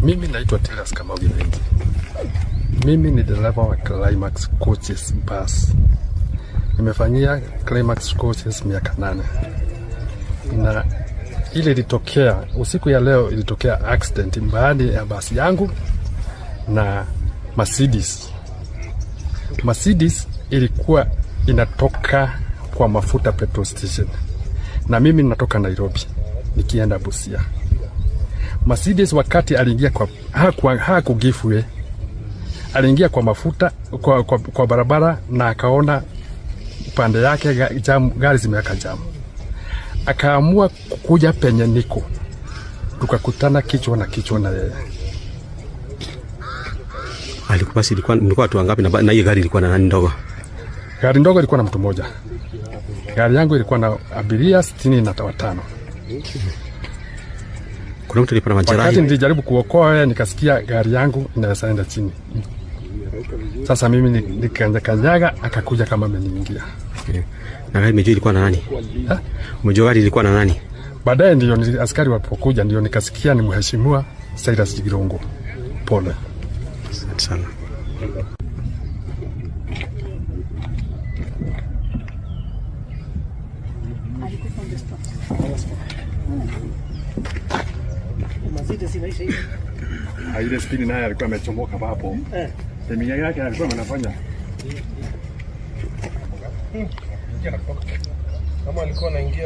Mimi naitwa Tilas Kamau Githinji. Mimi ni dereva wa Climax Coaches Bus. Nimefanyia Climax Coaches miaka 8. Na ile ilitokea usiku ya leo, ilitokea accident mbali ya basi yangu na Mercedes. Mercedes ilikuwa inatoka kwa mafuta petrol station. Na mimi natoka Nairobi nikienda Busia. Mercedes wakati aliingia kwa hakugifwe, aliingia kwa mafuta kwa barabara na akaona upande yake gari zimeweka jam. Akaamua kuja penye niko. Tukakutana kichwa na yeye. Alikuwa basi mlikuwa watu wangapi na hiyo gari ilikuwa na nani ndogo? Gari ndogo ilikuwa na mtu mmoja. Gari yangu ilikuwa na abiria 65. Kuna mtu alipata majeraha. Wakati nilijaribu kuokoa, nikasikia gari yangu inaenda chini. Sasa mimi nikanyaga, akakuja kama ameniingia. Na gari mejua ilikuwa na nani? Mejua gari ilikuwa na nani? Baadaye ndio askari walipokuja ndio nikasikia ni mheshimiwa Cyrus Girongo. Pole. Asante sana. Ile spini naye alikuwa amechomoka hapo. Temia yake alikuwa anafanya. Kama alikuwa anaingia